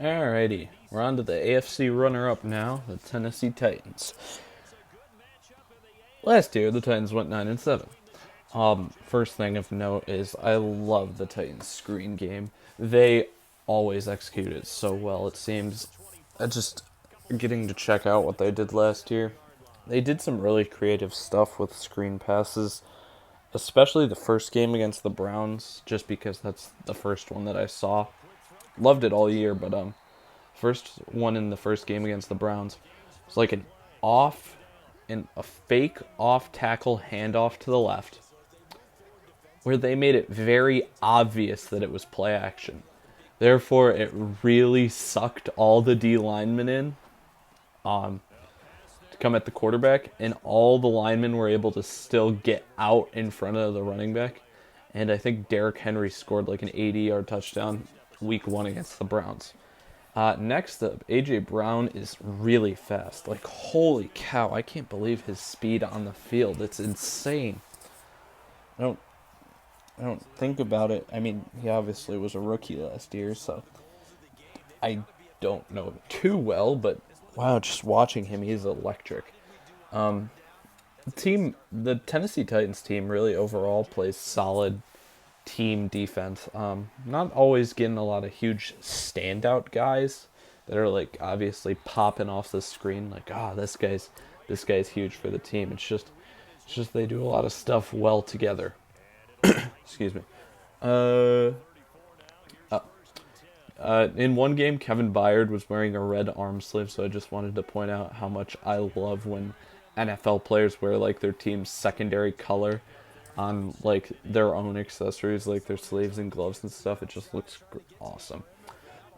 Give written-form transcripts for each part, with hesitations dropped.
Alrighty, we're on to the AFC runner-up now, the Tennessee Titans. Last year, the Titans went 9-7. First thing of note is I love the Titans screen game. They always execute it so well. It seems. Just getting to check out what they did last year. They did some really creative stuff with screen passes, especially the first game against the Browns, just because that's the first one that I saw. Loved it all year, but first one in the first game against the Browns was like off a fake off tackle handoff to the left, where they made it very obvious that it was play action. Therefore, it really sucked all the D linemen in to come at the quarterback, and all the linemen were able to still get out in front of the running back. And I think Derrick Henry scored like an 80-yard touchdown week 1 against the Browns. Next up, A.J. Brown is really fast. Like, holy cow, I can't believe his speed on the field. It's insane. I don't think about it. I mean, he obviously was a rookie last year, so I don't know too well, but wow, just watching him, he's electric. The Tennessee Titans team really overall plays solid team defense. Not always getting a lot of huge standout guys that are like obviously popping off the screen. Like, this guy's huge for the team. It's just they do a lot of stuff well together. Excuse me. In one game, Kevin Byard was wearing a red arm sleeve, so I just wanted to point out how much I love when NFL players wear like their team's secondary color on like their own accessories, like their sleeves and gloves and stuff. It just looks awesome.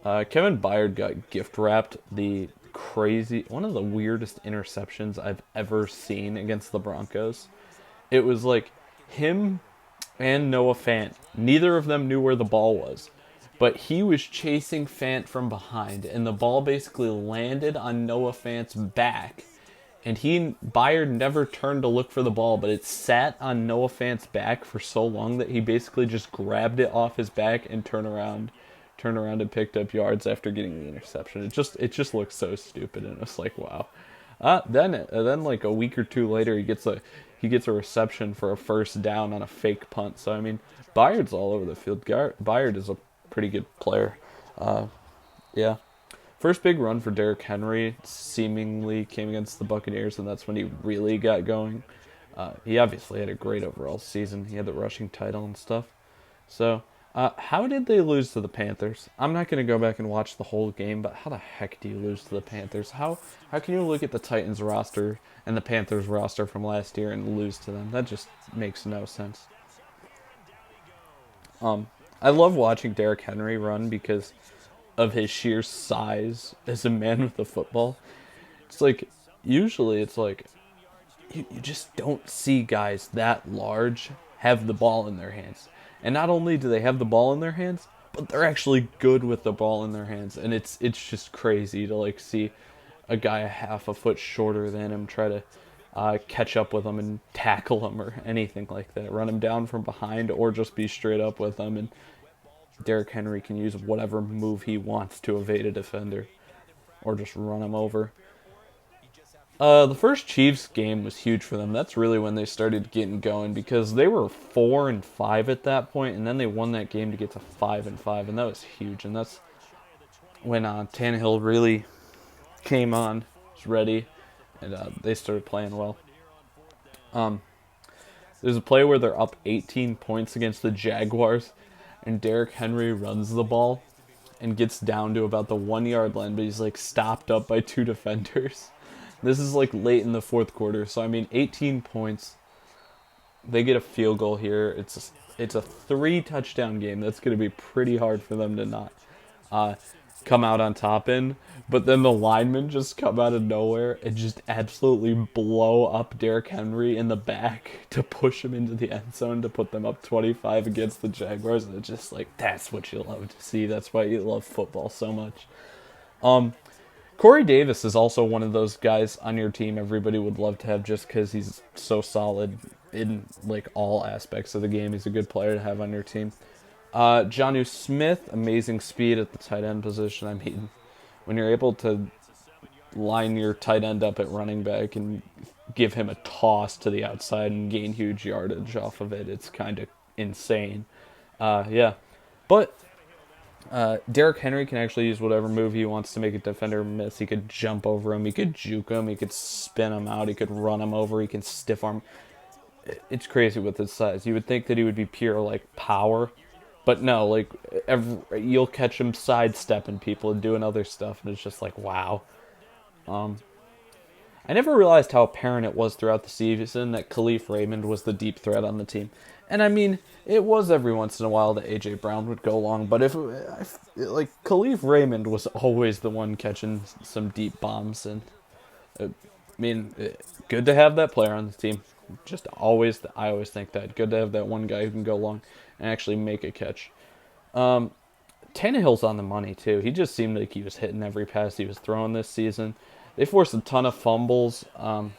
Kevin Byard got gift wrapped one of the weirdest interceptions I've ever seen against the Broncos. It was like him and Noah Fant. Neither of them knew where the ball was, but he was chasing Fant from behind, and the ball basically landed on Noah Fant's back. And Byard never turned to look for the ball, but it sat on Noah Fant's back for so long that he basically just grabbed it off his back and turned around and picked up yards after getting the interception. It just looks so stupid, and it's like, wow. Then like a week or two later, he gets a reception for a first down on a fake punt. So I mean, Byard's all over the field. Byard is a pretty good player. Yeah. First big run for Derrick Henry seemingly came against the Buccaneers, and that's when he really got going. He obviously had a great overall season. He had the rushing title and stuff. So, how did they lose to the Panthers? I'm not going to go back and watch the whole game, but how the heck do you lose to the Panthers? How can you look at the Titans roster and the Panthers roster from last year and lose to them? That just makes no sense. I love watching Derrick Henry run because of his sheer size as a man with a football. It's like, usually it's like, you just don't see guys that large have the ball in their hands. And not only do they have the ball in their hands, but they're actually good with the ball in their hands. And it's just crazy to like see a guy a half a foot shorter than him try to catch up with him and tackle him or anything like that. Run him down from behind or just be straight up with him, and Derrick Henry can use whatever move he wants to evade a defender or just run him over. The first Chiefs game was huge for them. That's really when they started getting going because they were 4-5 at that point, and then they won that game to get to 5-5, and that was huge. And that's when Tannehill really came on, was ready, and they started playing well. There's a play where they're up 18 points against the Jaguars, and Derrick Henry runs the ball and gets down to about the 1 yard line, but he's like stopped up by 2 defenders. This is like late in the fourth quarter, so I mean 18 points. They get a field goal here. It's a 3 touchdown game. That's going to be pretty hard for them to not come out on top in. But then the linemen just come out of nowhere and just absolutely blow up Derrick Henry in the back to push him into the end zone to put them up 25 against the Jaguars. And it's just like, that's what you love to see. That's why you love football so much. Corey Davis is also one of those guys on your team everybody would love to have just because he's so solid in like all aspects of the game. He's a good player to have on your team. Jonnu Smith, amazing speed at the tight end position. I mean, when you're able to line your tight end up at running back and give him a toss to the outside and gain huge yardage off of it, it's kind of insane. Yeah. But Derrick Henry can actually use whatever move he wants to make a defender miss. He could jump over him, he could juke him, he could spin him out, he could run him over, he can stiff arm. It's crazy with his size. You would think that he would be pure like power, but no. Like you'll catch him sidestepping people and doing other stuff, and it's just like wow. I never realized how apparent it was throughout the season that Khalif Raymond was the deep threat on the team. And I mean, it was every once in a while that A.J. Brown would go long, but if like Khalif Raymond was always the one catching some deep bombs, and I mean, good to have that player on the team. Just always, I always think that good to have that one guy who can go long and actually make a catch. Tannehill's on the money too. He just seemed like he was hitting every pass he was throwing this season. They forced a ton of fumbles, and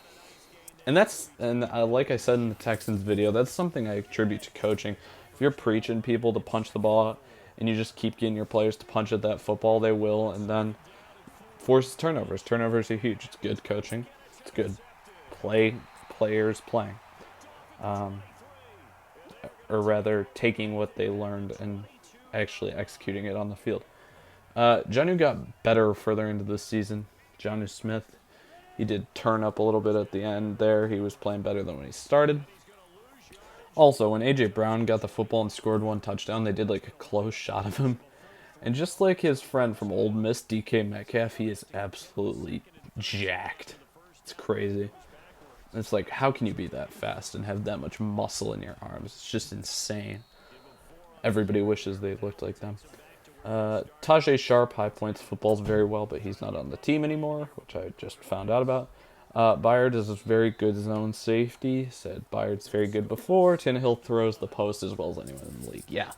like I said in the Texans video, that's something I attribute to coaching. If you're preaching people to punch the ball out, and you just keep getting your players to punch at that football, they will, and then force turnovers. Turnovers are huge. It's good coaching. It's good players playing, or rather taking what they learned and actually executing it on the field. Jonnu got better further into the season. Jonnu Smith, he did turn up a little bit at the end there. He was playing better than when he started. Also, when A.J. Brown got the football and scored one touchdown, they did like a close shot of him. And just like his friend from Ole Miss, DK Metcalf, he is absolutely jacked. It's crazy. It's like, how can you be that fast and have that much muscle in your arms? It's just insane. Everybody wishes they looked like them. Tajay Sharp, High Points footballs very well, but he's not on the team anymore, which I just found out about. Byard is a very good zone safety. Said Byard's very good before. Tannehill throws the post as well as anyone in the league. Yeah.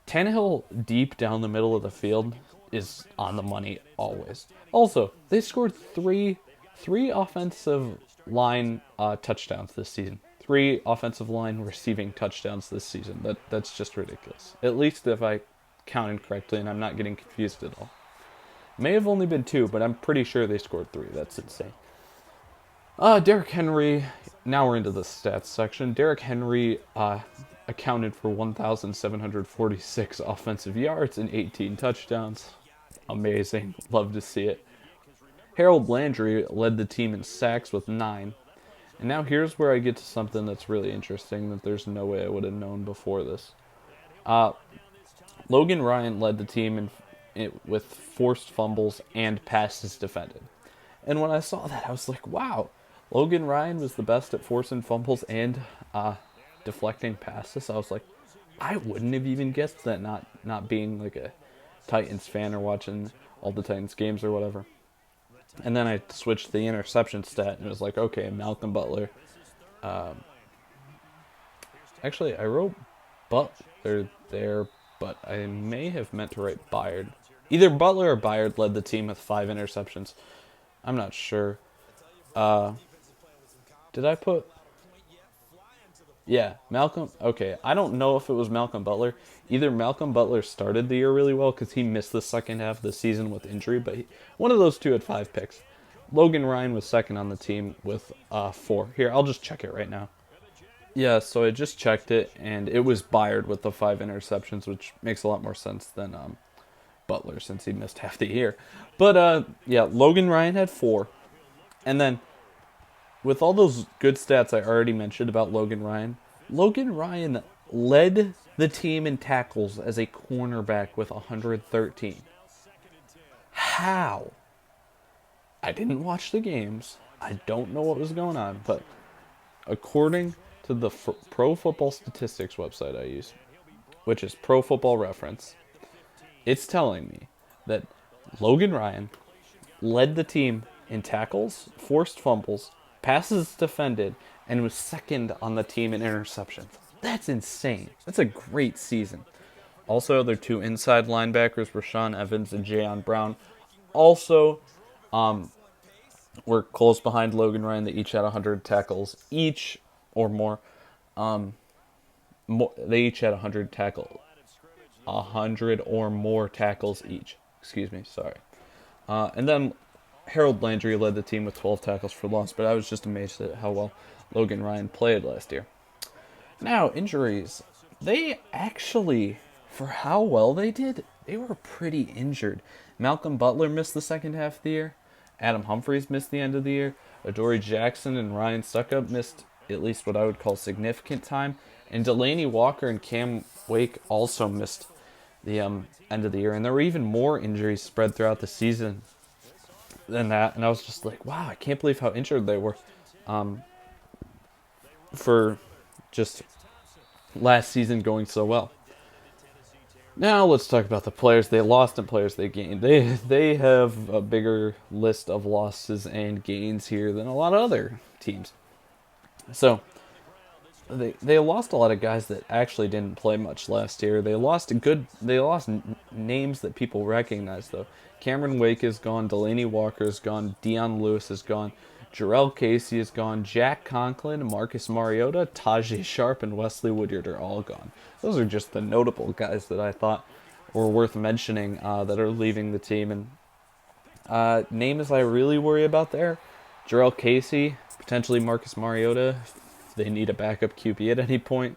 Tannehill deep down the middle of the field is on the money always. Also, they scored three offensive line touchdowns this season. 3 offensive line receiving touchdowns this season. That's just ridiculous. At least if I counted correctly and I'm not getting confused at all. May have only been 2, but I'm pretty sure they scored 3. That's insane. Derrick Henry, now we're into the stats section. Derrick Henry accounted for 1,746 offensive yards and 18 touchdowns. Amazing. Love to see it. Harold Landry led the team in sacks with 9. And now here's where I get to something that's really interesting that there's no way I would have known before this. Logan Ryan led the team with forced fumbles and passes defended. And when I saw that, I was like, wow, Logan Ryan was the best at forcing fumbles and deflecting passes. I was like, I wouldn't have even guessed that, not being like a Titans fan or watching all the Titans games or whatever. And then I switched to the interception stat and it was like, okay, Malcolm Butler. Actually, I wrote Butler there, but I may have meant to write Byard. Either Butler or Byard led the team with 5 interceptions. I'm not sure. Did I put... Yeah, Malcolm... Okay, I don't know if it was Malcolm Butler. Either Malcolm Butler started the year really well because he missed the second half of the season with injury, but one of those two had 5 picks. Logan Ryan was second on the team with 4. Here, I'll just check it right now. Yeah, so I just checked it, and it was Byard with the 5 interceptions, which makes a lot more sense than Butler since he missed half the year. But, yeah, Logan Ryan had 4. And then, with all those good stats I already mentioned about Logan Ryan led the team in tackles as a cornerback with 113. How? I didn't watch the games. I don't know what was going on, but according to the Pro Football Statistics website I use, which is Pro Football Reference, it's telling me that Logan Ryan led the team in tackles, forced fumbles, passes defended, and was second on the team in interceptions. That's insane. That's a great season. Also, their 2 inside linebackers, Rashaan Evans and Jayon Brown, also were close behind Logan Ryan. They each had 100 tackles each or more. They each had 100 tackles. 100 or more tackles each. Excuse me, sorry. And then Harold Landry led the team with 12 tackles for loss, but I was just amazed at how well Logan Ryan played last year. Now, injuries. They actually, for how well they did, they were pretty injured. Malcolm Butler missed the second half of the year. Adam Humphries missed the end of the year. Adoree Jackson and Ryan Suckup missed at least what I would call significant time. And Delaney Walker and Cam Wake also missed the end of the year. And there were even more injuries spread throughout the season than that. And I was just like, wow, I can't believe how injured they were for just last season going so well. Now let's talk about the players they lost and players they gained. They have a bigger list of losses and gains here than a lot of other teams. So they lost a lot of guys that actually didn't play much last year. They lost names that people recognize though. Cameron Wake is gone, Delaney Walker is gone, Dion Lewis is gone, Jarrell Casey is gone, Jack Conklin, Marcus Mariota, Tajay Sharp, and Wesley Woodyard are all gone. Those are just the notable guys that I thought were worth mentioning that are leaving the team. And names I really worry about there, Jarrell Casey, potentially Marcus Mariota, if they need a backup QB at any point,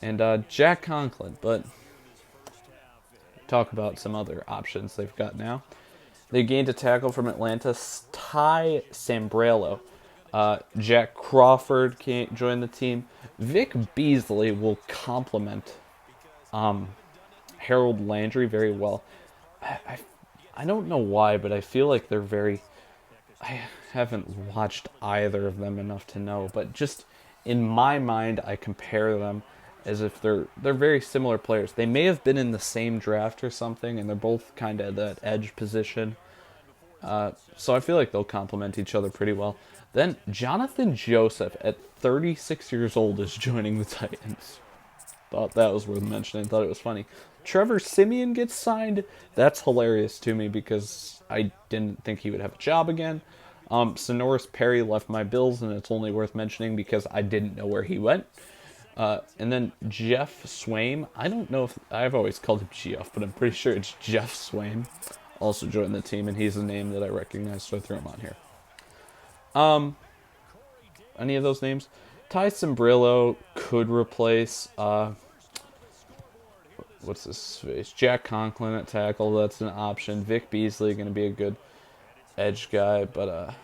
and Jack Conklin. But talk about some other options they've got now. They gained a tackle from Atlanta, Ty Sambrailo. Jack Crawford joined the team. Vic Beasley will complement Harold Landry very well. I don't know why, but I feel like they're very... I haven't watched either of them enough to know, but just in my mind, I compare them as if they're very similar players. They may have been in the same draft or something, and they're both kind of that edge position. So I feel like they'll complement each other pretty well. Then Jonathan Joseph, at 36 years old, is joining the Titans. Thought that was worth mentioning. Thought it was funny. Trevor Siemian gets signed. That's hilarious to me because I didn't think he would have a job again. Sonoris Perry left my Bills, and it's only worth mentioning because I didn't know where he went. And then Jeff Swaim. I don't know if... I've always called him Geoff, but I'm pretty sure it's Jeff Swaim. Also joined the team, and he's a name that I recognize, so I threw him on here. Any of those names? Ty Sambrailo could replace... what's his face? Jack Conklin at tackle. That's an option. Vic Beasley going to be a good edge guy, but...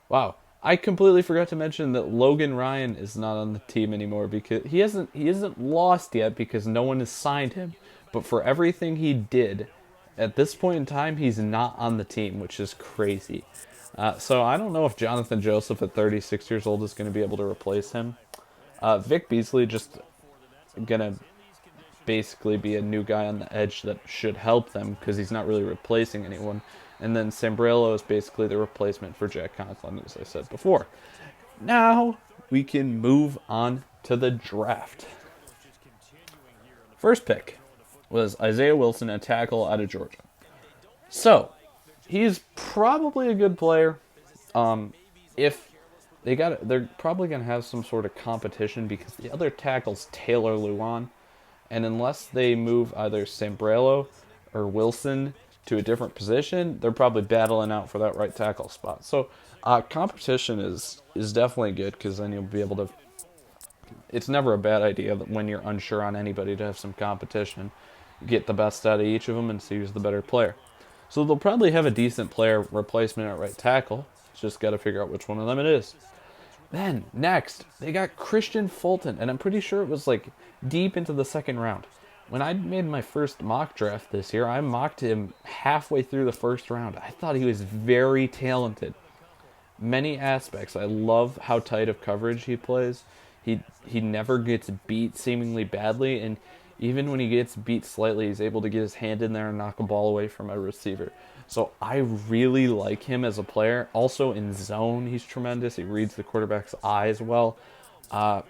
Wow. I completely forgot to mention that Logan Ryan is not on the team anymore because he isn't lost yet because no one has signed him. But for everything he did, at this point in time, he's not on the team, which is crazy. So I don't know if Jonathan Joseph at 36 years old is going to be able to replace him. Vic Beasley just going to basically be a new guy on the edge that should help them because he's not really replacing anyone. And then Sambrailo is basically the replacement for Jack Conklin, as I said before. Now we can move on to the draft. First pick was Isaiah Wilson, a tackle out of Georgia. So, he's probably a good player. If they're probably going to have some sort of competition because the other tackle's Taylor Lewan. And unless they move either Sambrailo or Wilson to a different position, they're probably battling out for that right tackle spot. So competition is definitely good because then you'll be able to... It's never a bad idea that when you're unsure on anybody to have some competition. Get the best out of each of them and see who's the better player. So they'll probably have a decent player replacement at right tackle. Just got to figure out which one of them it is. Then, next, they got Christian Fulton, and I'm pretty sure it was like deep into the second round. When I made my first mock draft this year, I mocked him halfway through the first round. I thought he was very talented. Many aspects. I love how tight of coverage he plays. He never gets beat seemingly badly, and even when he gets beat slightly, he's able to get his hand in there and knock a ball away from a receiver. So I really like him as a player. Also in zone, he's tremendous. He reads the quarterback's eyes well. I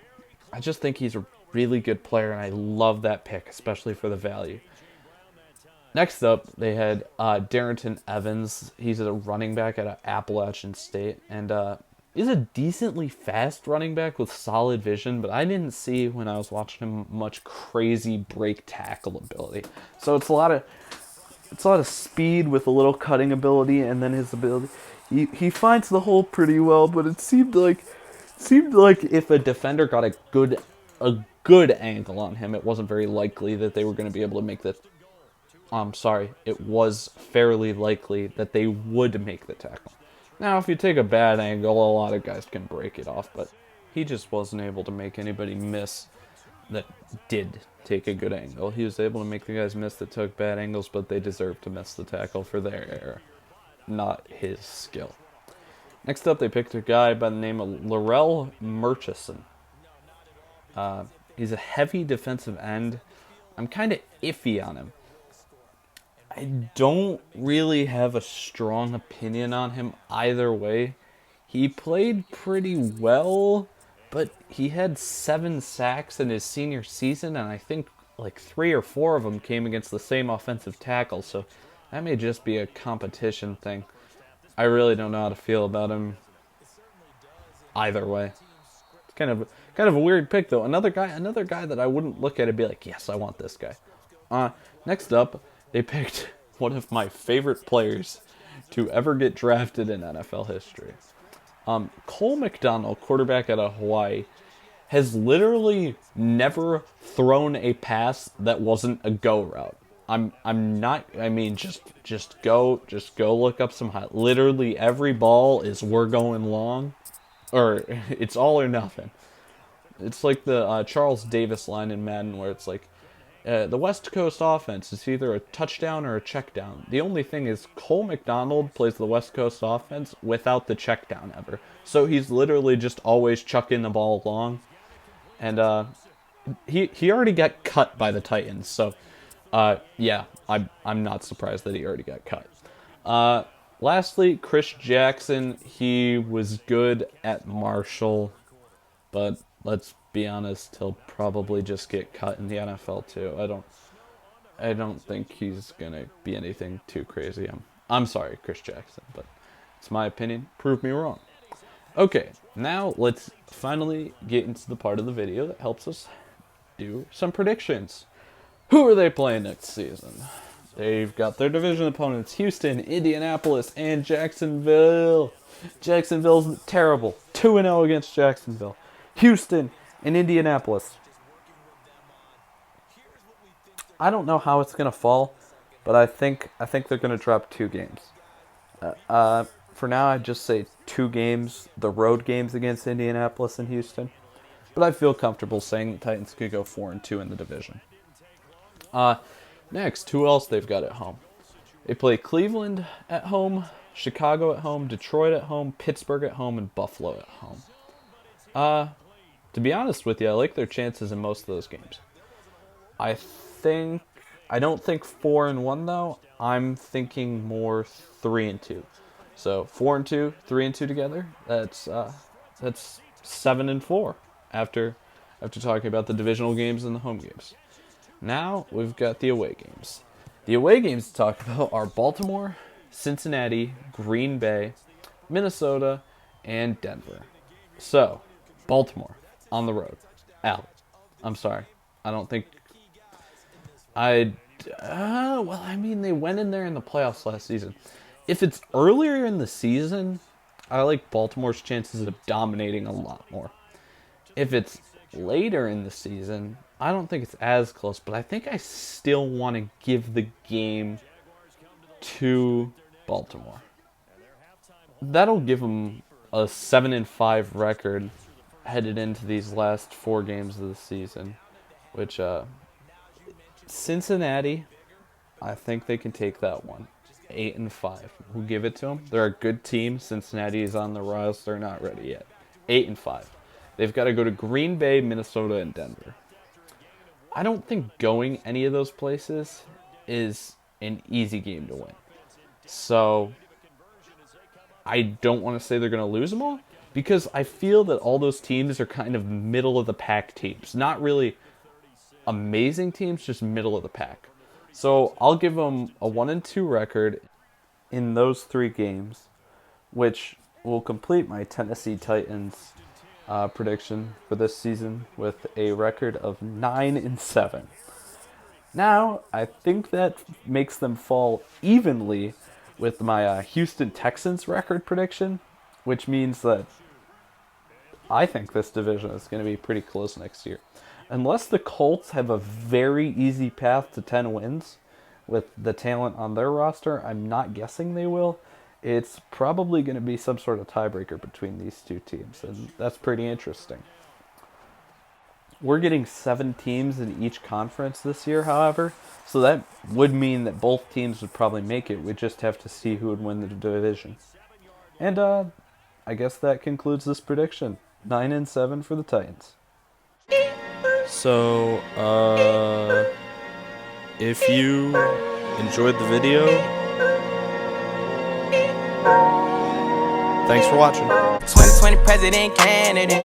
just think he's a really good player, and I love that pick, especially for the value. Next up, they had Darrington Evans. He's a running back at Appalachian State, and He's a decently fast running back with solid vision, but I didn't see when I was watching him much crazy break tackle ability. So it's a lot of speed with a little cutting ability, and then his ability. He finds the hole pretty well, but it seemed like if a defender got a good angle on him, it wasn't very likely that they were going to be able to make the. I'm sorry, it was fairly likely that they would make the tackle. Now, if you take a bad angle, a lot of guys can break it off, but he just wasn't able to make anybody miss that did take a good angle. He was able to make the guys miss that took bad angles, but they deserved to miss the tackle for their error, not his skill. Next up, they picked a guy by the name of Laurel Murchison. He's a heavy defensive end. I'm kind of iffy on him. I don't really have a strong opinion on him either way. He played pretty well, but he had 7 sacks in his senior season, and I think like 3 or 4 of them came against the same offensive tackle, so that may just be a competition thing. I really don't know how to feel about him either way. It's kind of a weird pick though. Another guy that I wouldn't look at and be like, yes, I want this guy. Next up, they picked one of my favorite players to ever get drafted in NFL history. Cole McDonald, quarterback out of Hawaii, has literally never thrown a pass that wasn't a go route. I'm not. I mean, just go look up some high. Literally every ball is we're going long, or it's all or nothing. It's like the Charles Davis line in Madden, where it's like the West Coast offense is either a touchdown or a check down. The only thing is Cole McDonald plays the West Coast offense without the check down ever. So he's literally just always chucking the ball long. And he already got cut by the Titans. So yeah, I'm not surprised that he already got cut. Lastly, Chris Jackson. He was good at Marshall, but let's be honest, he'll probably just get cut in the NFL too. I don't think he's gonna be anything too crazy. I'm sorry, Chris Jackson, but it's my opinion. Prove me wrong. Okay, now let's finally get into the part of the video that helps us do some predictions. Who are they playing next season? They've got their division opponents: Houston, Indianapolis, and Jacksonville. Jacksonville's terrible. 2-0 against Jacksonville. Houston and Indianapolis. I don't know how it's gonna fall, but I think they're gonna drop 2 games. For now, I'd just say 2 games, the road games against Indianapolis and Houston. But I feel comfortable saying the Titans could go 4-2 in the division. Next, who else they've got at home? They play Cleveland at home, Chicago at home, Detroit at home, Pittsburgh at home, and Buffalo at home. To be honest with you, I like their chances in most of those games. I don't think 4-1 though. I'm thinking more 3-2. So 4-2, 3-2 together. That's 7-4 after talking about the divisional games and the home games. Now we've got the away games. The away games to talk about are Baltimore, Cincinnati, Green Bay, Minnesota, and Denver. So, Baltimore on the road. Out. I'm sorry. I don't think well, I mean, they went in there in the playoffs last season. If it's earlier in the season, I like Baltimore's chances of dominating a lot more. If it's later in the season, I don't think it's as close, but I think I still want to give the game to Baltimore. That'll give them a 7-5 record headed into these last 4 games of the season, which Cincinnati, I think they can take that one. 8-5. We'll give it to them. They're a good team. Cincinnati is on the rise. They're not ready yet. 8-5. They've got to go to Green Bay, Minnesota, and Denver. I don't think going any of those places is an easy game to win. So I don't want to say they're going to lose them all, because I feel that all those teams are kind of middle of the pack teams. Not really amazing teams, just middle of the pack. So I'll give them a 1-2 record in those 3 games, which will complete my Tennessee Titans prediction for this season with a record of 9-7. Now, I think that makes them fall evenly with my Houston Texans record prediction, which means that I think this division is going to be pretty close next year. Unless the Colts have a very easy path to 10 wins with the talent on their roster, I'm not guessing they will. It's probably going to be some sort of tiebreaker between these two teams, and that's pretty interesting. We're getting 7 teams in each conference this year, however, so that would mean that both teams would probably make it. We just have to see who would win the division. And I guess that concludes this prediction. 9-7 for the Titans. So, if you enjoyed the video, thanks for watching. 2020 president candidate.